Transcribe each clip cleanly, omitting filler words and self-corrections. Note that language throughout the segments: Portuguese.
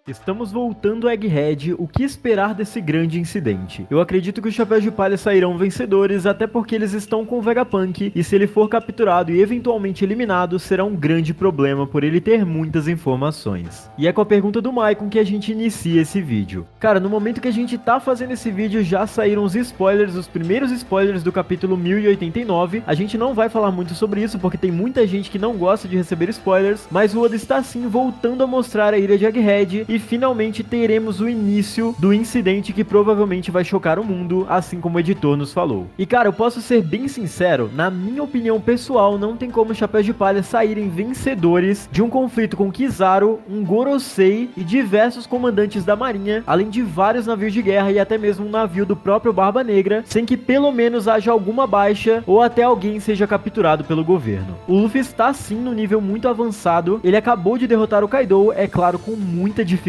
Estamos voltando a Egghead, o que esperar desse grande incidente? Eu acredito que os Chapéus de Palha sairão vencedores, até porque eles estão com o Vegapunk, e se ele for capturado e eventualmente eliminado, será um grande problema por ele ter muitas informações. E é com a pergunta do Maicon que a gente inicia esse vídeo. Cara, no momento que a gente tá fazendo esse vídeo, já saíram os spoilers, os primeiros spoilers do capítulo 1089. A gente não vai falar muito sobre isso, porque tem muita gente que não gosta de receber spoilers, mas o Oda está sim voltando a mostrar a ilha de Egghead, e finalmente teremos o início do incidente que provavelmente vai chocar o mundo, assim como o editor nos falou. E cara, eu posso ser bem sincero, na minha opinião pessoal, não tem como os Chapéus de Palha saírem vencedores de um conflito com Kizaru, um Gorosei e diversos comandantes da marinha, além de vários navios de guerra e até mesmo um navio do próprio Barba Negra, sem que pelo menos haja alguma baixa ou até alguém seja capturado pelo governo. O Luffy está sim no nível muito avançado, ele acabou de derrotar o Kaido, é claro, com muita dificuldade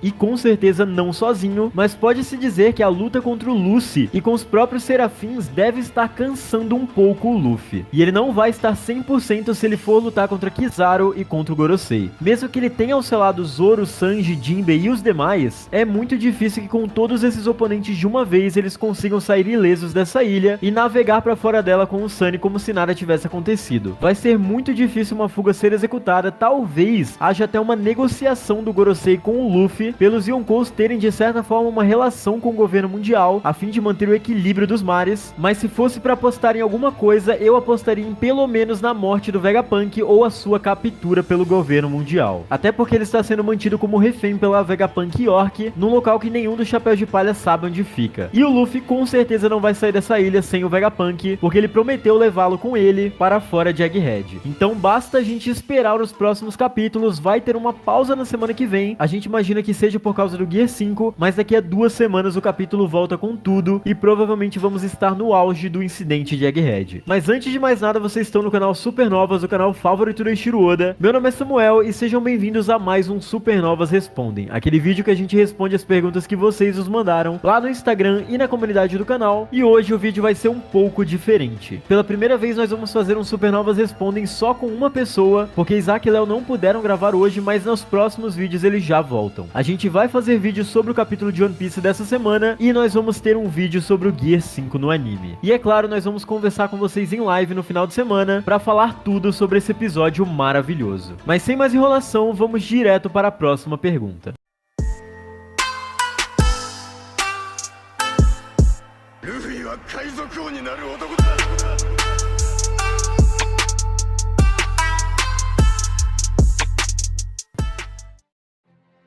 e com certeza não sozinho, mas pode-se dizer que a luta contra o Lucy e com os próprios Serafins deve estar cansando um pouco o Luffy. E ele não vai estar 100% se ele for lutar contra Kizaru e contra o Gorosei. Mesmo que ele tenha ao seu lado Zoro, Sanji, Jinbei e os demais, é muito difícil que com todos esses oponentes de uma vez eles consigam sair ilesos dessa ilha e navegar para fora dela com o Sunny como se nada tivesse acontecido. Vai ser muito difícil uma fuga ser executada, talvez haja até uma negociação do Gorosei com o Luffy, pelos Yonkous terem de certa forma uma relação com o governo mundial, a fim de manter o equilíbrio dos mares, mas se fosse para apostar em alguma coisa, eu apostaria em pelo menos na morte do Vegapunk ou a sua captura pelo governo mundial. Até porque ele está sendo mantido como refém pela Vegapunk York, num local que nenhum dos Chapéus de Palha sabe onde fica. E o Luffy com certeza não vai sair dessa ilha sem o Vegapunk, porque ele prometeu levá-lo com ele para fora de Egghead. Então basta a gente esperar os próximos capítulos, vai ter uma pausa na semana que vem, a gente imagina que seja por causa do Gear 5, mas daqui a 2 semanas o capítulo volta com tudo e provavelmente vamos estar no auge do incidente de Egghead. Mas antes de mais nada, vocês estão no canal Supernovas, o canal favorito do Eiichiro Oda. Meu nome é Samuel e sejam bem-vindos a mais um Supernovas Respondem, aquele vídeo que a gente responde as perguntas que vocês nos mandaram lá no Instagram e na comunidade do canal. E hoje o vídeo vai ser um pouco diferente. Pela primeira vez nós vamos fazer um Supernovas Respondem só com uma pessoa, porque Isaac e Léo não puderam gravar hoje, mas nos próximos vídeos eles já voltam. A gente vai fazer vídeo sobre o capítulo de One Piece dessa semana e nós vamos ter um vídeo sobre o Gear 5 no anime. E é claro, nós vamos conversar com vocês em live no final de semana para falar tudo sobre esse episódio maravilhoso. Mas sem mais enrolação, vamos direto para a próxima pergunta.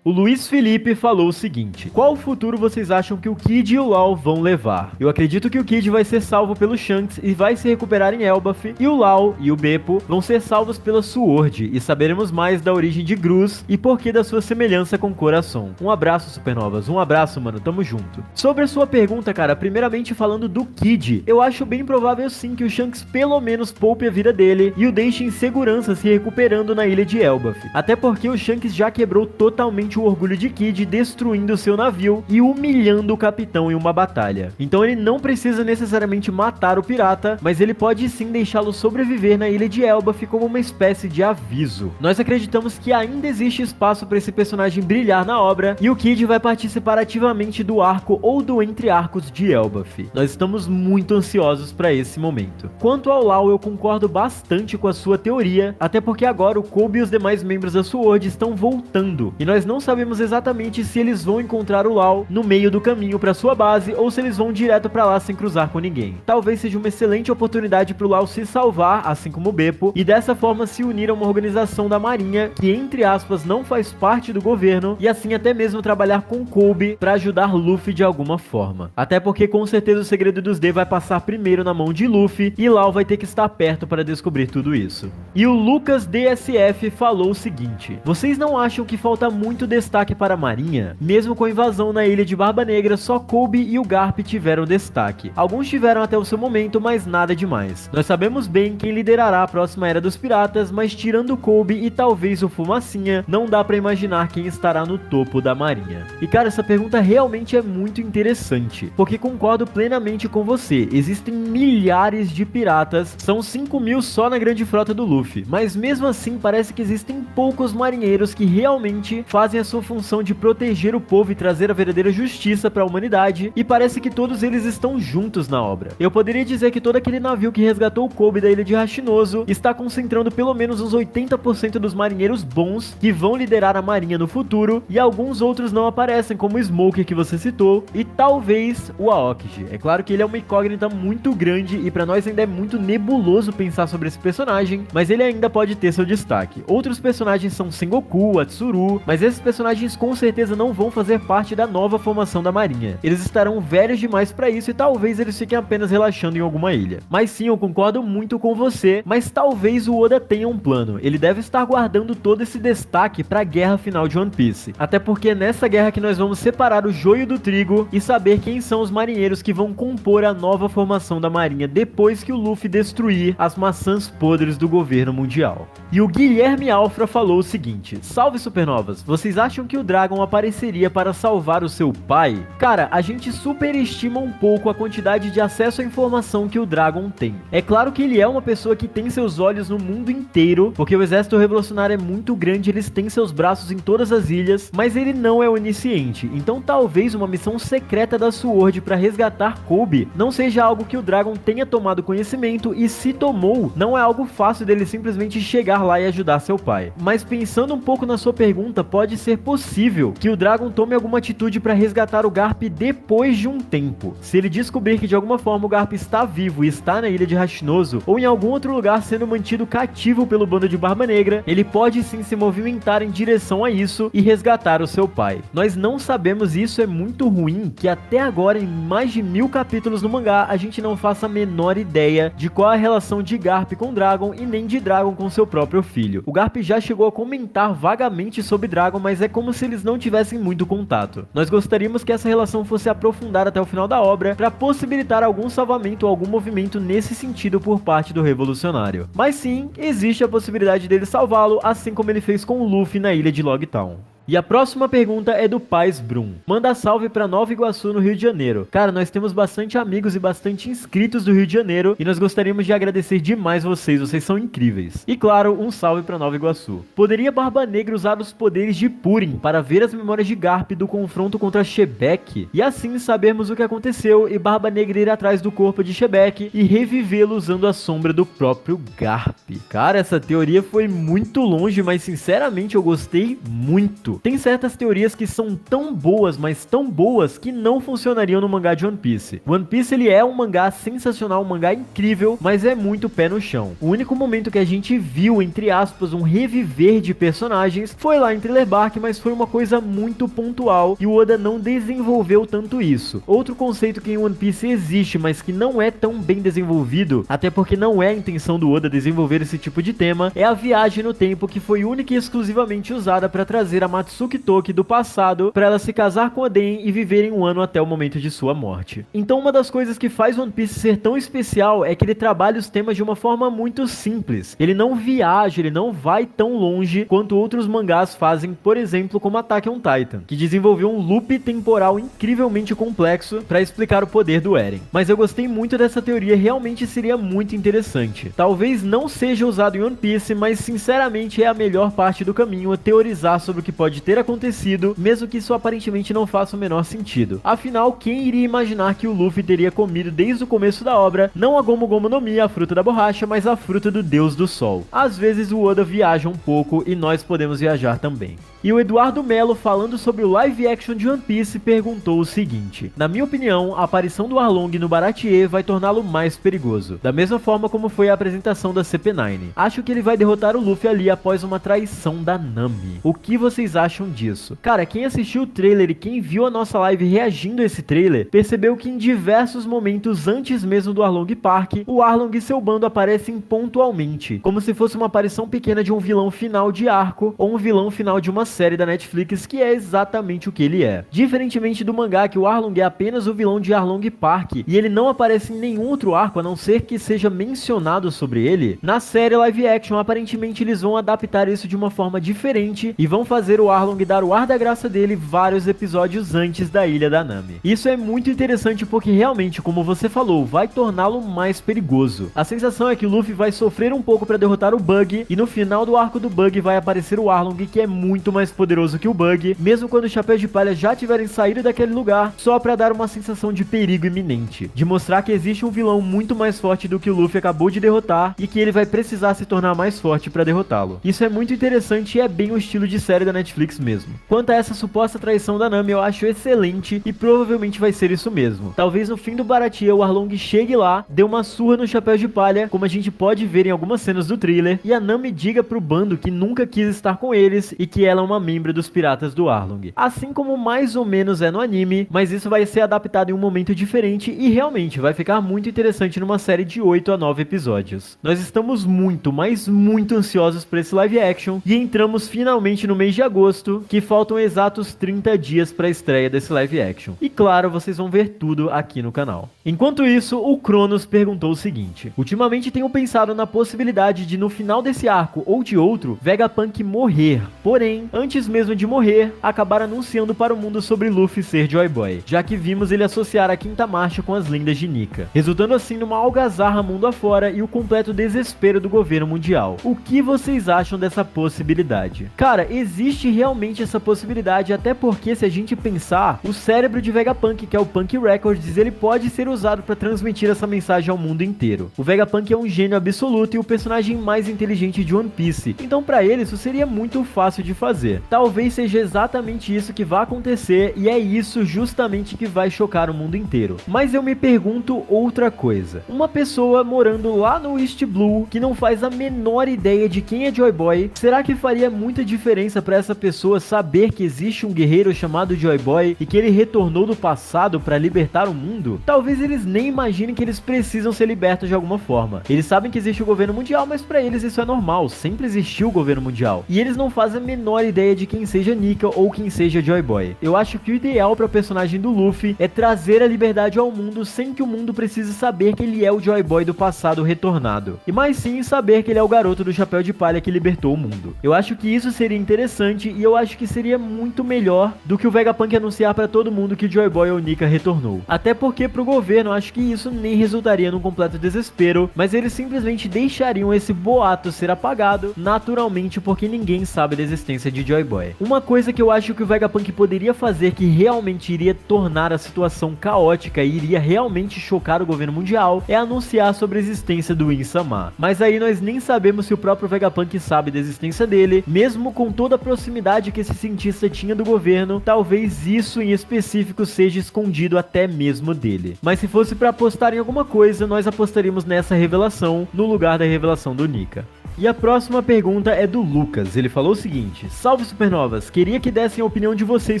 O Luiz Felipe falou o seguinte: qual futuro vocês acham que o Kid e o Law vão levar? Eu acredito que o Kid vai ser salvo pelo Shanks e vai se recuperar em Elbaf, e o Law e o Beppo vão ser salvos pela Sword, e saberemos mais da origem de Gruz e porquê da sua semelhança com Coração. Um abraço, Supernovas, um abraço, mano, tamo junto. Sobre a sua pergunta, cara, primeiramente falando do Kid, eu acho bem provável sim que o Shanks pelo menos poupe a vida dele e o deixe em segurança se recuperando na ilha de Elbaf. Até porque o Shanks já quebrou totalmente o orgulho de Kid, destruindo seu navio e humilhando o capitão em uma batalha. Então ele não precisa necessariamente matar o pirata, mas ele pode sim deixá-lo sobreviver na ilha de Elbaf como uma espécie de aviso. Nós acreditamos que ainda existe espaço para esse personagem brilhar na obra e o Kid vai participar ativamente do arco ou do entre arcos de Elbaf. Nós estamos muito ansiosos para esse momento. Quanto ao Law, eu concordo bastante com a sua teoria, até porque agora o Kobe e os demais membros da Sword estão voltando e nós não sabemos exatamente se eles vão encontrar o Law no meio do caminho para sua base ou se eles vão direto para lá sem cruzar com ninguém. Talvez seja uma excelente oportunidade para o Law se salvar, assim como o Beppo, e dessa forma se unir a uma organização da marinha que, entre aspas, não faz parte do governo, e assim até mesmo trabalhar com Kobe para ajudar Luffy de alguma forma. Até porque com certeza o segredo dos D vai passar primeiro na mão de Luffy e Law vai ter que estar perto para descobrir tudo isso. E o Lucas DSF falou o seguinte: vocês não acham que falta muito destaque para a marinha? Mesmo com a invasão na ilha de Barba Negra, só Kobe e o Garp tiveram destaque. Alguns tiveram até o seu momento, mas nada demais. Nós sabemos bem quem liderará a próxima era dos piratas, mas tirando Kobe e talvez o Fumacinha, não dá pra imaginar quem estará no topo da marinha. E cara, essa pergunta realmente é muito interessante, porque concordo plenamente com você. Existem milhares de piratas, são 5.000 só na grande frota do Luffy, mas mesmo assim parece que existem poucos marinheiros que realmente fazem a sua função de proteger o povo e trazer a verdadeira justiça para a humanidade, e parece que todos eles estão juntos na obra. Eu poderia dizer que todo aquele navio que resgatou o Kobe da ilha de Hashinozo está concentrando pelo menos uns 80% dos marinheiros bons que vão liderar a marinha no futuro, e alguns outros não aparecem, como o Smoker que você citou, e talvez o Aokiji. É claro que ele é uma incógnita muito grande e para nós ainda é muito nebuloso pensar sobre esse personagem, mas ele ainda pode ter seu destaque. Outros personagens são Sengoku, Atsuru, mas esses personagens com certeza não vão fazer parte da nova formação da marinha. Eles estarão velhos demais para isso e talvez eles fiquem apenas relaxando em alguma ilha. Mas sim, eu concordo muito com você, mas talvez o Oda tenha um plano. Ele deve estar guardando todo esse destaque para a guerra final de One Piece. Até porque é nessa guerra que nós vamos separar o joio do trigo e saber quem são os marinheiros que vão compor a nova formação da marinha depois que o Luffy destruir as maçãs podres do governo mundial. E o Guilherme Alfra falou o seguinte: salve supernovas, vocês acham que o Dragon apareceria para salvar o seu pai? Cara, a gente superestima um pouco a quantidade de acesso à informação que o Dragon tem. É claro que ele é uma pessoa que tem seus olhos no mundo inteiro, porque o exército revolucionário é muito grande, eles têm seus braços em todas as ilhas, mas ele não é onisciente, então talvez uma missão secreta da SWORD para resgatar Kobe não seja algo que o Dragon tenha tomado conhecimento, e se tomou, não é algo fácil dele simplesmente chegar lá e ajudar seu pai. Mas pensando um pouco na sua pergunta, pode ser possível que o Dragon tome alguma atitude para resgatar o Garp depois de um tempo. Se ele descobrir que de alguma forma o Garp está vivo e está na ilha de Hashinozo, ou em algum outro lugar sendo mantido cativo pelo bando de Barba Negra, ele pode sim se movimentar em direção a isso e resgatar o seu pai. Nós não sabemos, e isso é muito ruim, que até agora em mais de 1000 capítulos no mangá a gente não faça a menor ideia de qual é a relação de Garp com Dragon e nem de Dragon com seu próprio filho. O Garp já chegou a comentar vagamente sobre Dragon, mas é como se eles não tivessem muito contato. Nós gostaríamos que essa relação fosse aprofundada até o final da obra para possibilitar algum salvamento ou algum movimento nesse sentido por parte do revolucionário. Mas sim, existe a possibilidade dele salvá-lo, assim como ele fez com o Luffy na ilha de Logtown. E a próxima pergunta é do Paz Brum. Manda salve pra Nova Iguaçu, no Rio de Janeiro. Cara, nós temos bastante amigos e bastante inscritos do Rio de Janeiro e nós gostaríamos de agradecer demais vocês são incríveis. E claro, um salve pra Nova Iguaçu. Poderia Barba Negra usar os poderes de Purim para ver as memórias de Garp do confronto contra Shebek e assim sabermos o que aconteceu e Barba Negra ir atrás do corpo de Shebek e revivê-lo usando a sombra do próprio Garp? Cara, essa teoria foi muito longe, mas sinceramente eu gostei muito. Tem certas teorias que são tão boas, mas tão boas, que não funcionariam no mangá de One Piece. One Piece ele é um mangá sensacional, um mangá incrível, mas é muito pé no chão. O único momento que a gente viu, entre aspas, um reviver de personagens foi lá em Thriller Bark, mas foi uma coisa muito pontual e o Oda não desenvolveu tanto isso. Outro conceito que em One Piece existe, mas que não é tão bem desenvolvido, até porque não é a intenção do Oda desenvolver esse tipo de tema, é a viagem no tempo, que foi única e exclusivamente usada para trazer a Matsuki Toki do passado para ela se casar com Oden e viverem um ano até o momento de sua morte. Então uma das coisas que faz One Piece ser tão especial é que ele trabalha os temas de uma forma muito simples. Ele não viaja, ele não vai tão longe quanto outros mangás fazem, por exemplo, como Attack on Titan, que desenvolveu um loop temporal incrivelmente complexo para explicar o poder do Eren. Mas eu gostei muito dessa teoria, realmente seria muito interessante. Talvez não seja usado em One Piece, mas sinceramente é a melhor parte do caminho a teorizar sobre o que pode ter acontecido, mesmo que isso aparentemente não faça o menor sentido. Afinal, quem iria imaginar que o Luffy teria comido desde o começo da obra, não a Gomu Gomu no Mi, a fruta da borracha, mas a fruta do Deus do Sol? Às vezes o Oda viaja um pouco e nós podemos viajar também. E o Eduardo Melo, falando sobre o live action de One Piece, perguntou o seguinte: na minha opinião, a aparição do Arlong no Baratie vai torná-lo mais perigoso, da mesma forma como foi a apresentação da CP9. Acho que ele vai derrotar o Luffy ali após uma traição da Nami. O que vocês acham disso? Cara, quem assistiu o trailer e quem viu a nossa live reagindo a esse trailer, percebeu que em diversos momentos antes mesmo do Arlong Park, o Arlong e seu bando aparecem pontualmente, como se fosse uma aparição pequena de um vilão final de arco ou um vilão final de uma série da Netflix, que é exatamente o que ele é. Diferentemente do mangá, que o Arlong é apenas o vilão de Arlong Park e ele não aparece em nenhum outro arco a não ser que seja mencionado sobre ele, na série live action aparentemente eles vão adaptar isso de uma forma diferente e vão fazer o Arlong dar o ar da graça dele vários episódios antes da Ilha da Nami. Isso é muito interessante porque realmente, como você falou, vai torná-lo mais perigoso. A sensação é que o Luffy vai sofrer um pouco para derrotar o Bug, e no final do arco do Bug vai aparecer o Arlong, que é muito mais poderoso que o Bug, mesmo quando os Chapéus de Palha já tiverem saído daquele lugar, só para dar uma sensação de perigo iminente, de mostrar que existe um vilão muito mais forte do que o Luffy acabou de derrotar e que ele vai precisar se tornar mais forte para derrotá-lo. Isso é muito interessante e é bem o estilo de série da Netflix mesmo. Quanto a essa suposta traição da Nami, eu acho excelente e provavelmente vai ser isso mesmo. Talvez no fim do Baratie o Arlong chegue lá, dê uma surra no Chapéu de Palha, como a gente pode ver em algumas cenas do thriller, e a Nami diga pro bando que nunca quis estar com eles e que ela é uma membro dos piratas do Arlong. Assim como mais ou menos é no anime, mas isso vai ser adaptado em um momento diferente e realmente vai ficar muito interessante numa série de 8 a 9 episódios. Nós estamos muito, mas muito ansiosos por esse live action e entramos finalmente no mês de agosto, que faltam exatos 30 dias para a estreia desse live action. E claro, vocês vão ver tudo aqui no canal. Enquanto isso, o Cronos perguntou o seguinte: ultimamente tenho pensado na possibilidade de no final desse arco ou de outro, Vegapunk morrer. Porém, antes mesmo de morrer, acabar anunciando para o mundo sobre Luffy ser Joy Boy, já que vimos ele associar a quinta marcha com as lendas de Nika, resultando assim numa algazarra mundo afora e o completo desespero do governo mundial. O que vocês acham dessa possibilidade? Cara, existe realmente essa possibilidade, até porque se a gente pensar, o cérebro de Vegapunk, que é o Punk Records, ele pode ser usado para transmitir essa mensagem ao mundo inteiro. O Vegapunk é um gênio absoluto e o personagem mais inteligente de One Piece, então para ele isso seria muito fácil de fazer. Talvez seja exatamente isso que vai acontecer e é isso justamente que vai chocar o mundo inteiro. Mas eu me pergunto outra coisa. Uma pessoa morando lá no East Blue, que não faz a menor ideia de quem é Joy Boy, será que faria muita diferença para essa pessoa saber que existe um guerreiro chamado Joy Boy e que ele retornou do passado para libertar o mundo? Talvez eles nem imaginem que eles precisam ser libertos de alguma forma. Eles sabem que existe o governo mundial, mas para eles isso é normal, sempre existiu o governo mundial. E eles não fazem a menor ideia de quem seja Nika ou quem seja Joy Boy. Eu acho que o ideal para o personagem do Luffy é trazer a liberdade ao mundo sem que o mundo precise saber que ele é o Joy Boy do passado retornado, e mais sim saber que ele é o garoto do chapéu de palha que libertou o mundo. Eu acho que isso seria interessante e eu acho que seria muito melhor do que o Vegapunk anunciar para todo mundo que Joy Boy ou Nika retornou. Até porque pro governo acho que isso nem resultaria num completo desespero, mas eles simplesmente deixariam esse boato ser apagado naturalmente porque ninguém sabe da existência de Joy Boy. Uma coisa que eu acho que o Vegapunk poderia fazer que realmente iria tornar a situação caótica e iria realmente chocar o governo mundial é anunciar sobre a existência do Insama. Mas aí nós nem sabemos se o próprio Vegapunk sabe da existência dele, mesmo com toda a proximidade que esse cientista tinha do governo, talvez isso em específico seja escondido até mesmo dele. Mas se fosse para apostar em alguma coisa, nós apostaríamos nessa revelação no lugar da revelação do Nika. E a próxima pergunta é do Lucas. Ele falou o seguinte: salve supernovas, queria que dessem a opinião de vocês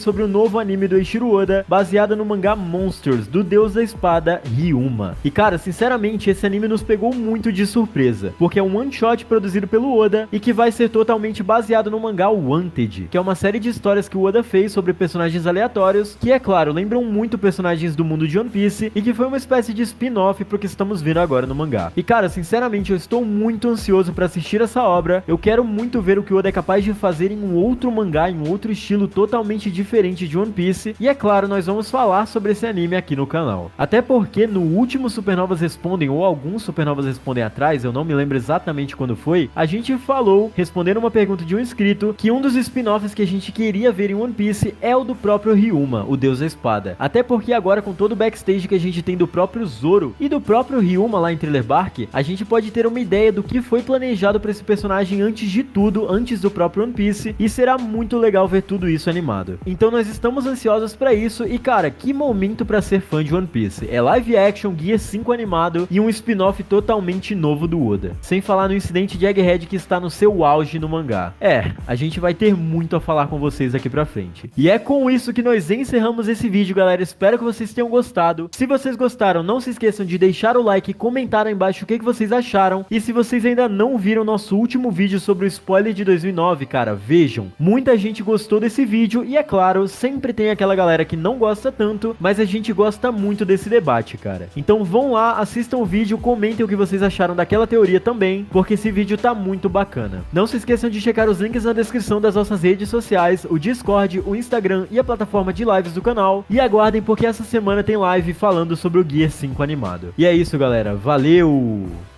sobre o novo anime do Eiichiro Oda, baseado no mangá Monsters, do deus da espada, Ryuma. E cara, sinceramente, esse anime nos pegou muito de surpresa, porque é um one shot produzido pelo Oda e que vai ser totalmente baseado no mangá Wanted, que é uma série de histórias que o Oda fez sobre personagens aleatórios, que é claro, lembram muito personagens do mundo de One Piece, e que foi uma espécie de spin-off pro que estamos vendo agora no mangá. E cara, sinceramente, eu estou muito ansioso pra assistir essa obra. Eu quero muito ver o que o Oda é capaz de fazer em um outro mangá, em um outro estilo totalmente diferente de One Piece, e é claro, nós vamos falar sobre esse anime aqui no canal. Até porque no último Supernovas Respondem, ou alguns Supernovas Respondem atrás, eu não me lembro exatamente quando foi, a gente falou, respondendo uma pergunta de um inscrito, que um dos spin-offs que a gente queria ver em One Piece é o do próprio Ryuma, o deus da espada. Até porque agora, com todo o backstage que a gente tem do próprio Zoro e do próprio Ryuma lá em Thriller Bark, a gente pode ter uma ideia do que foi planejado para esse personagem antes de tudo, antes do próprio One Piece, e será muito legal ver tudo isso animado. Então nós estamos ansiosos para isso e cara, que momento para ser fã de One Piece. É live action, Guia 5 animado e um spin-off totalmente novo do Oda. Sem falar no incidente de Egghead que está no seu auge no mangá. A gente vai ter muito a falar com vocês aqui pra frente. E é com isso que nós encerramos esse vídeo, galera. Espero que vocês tenham gostado. Se vocês gostaram, não se esqueçam de deixar o like e comentar aí embaixo o que vocês acharam. E se vocês ainda não viram o nosso último vídeo sobre o spoiler de 2009, cara, vejam. Muita gente gostou desse vídeo e, é claro, sempre tem aquela galera que não gosta tanto, mas a gente gosta muito desse debate, cara. Então vão lá, assistam o vídeo, comentem o que vocês acharam daquela teoria também, porque esse vídeo tá muito bacana. Não se esqueçam de checar os links na descrição das nossas redes sociais, o Discord, o Instagram e a plataforma de lives do canal, e aguardem porque essa semana tem live falando sobre o Gear 5 animado. E é isso, galera. Valeu!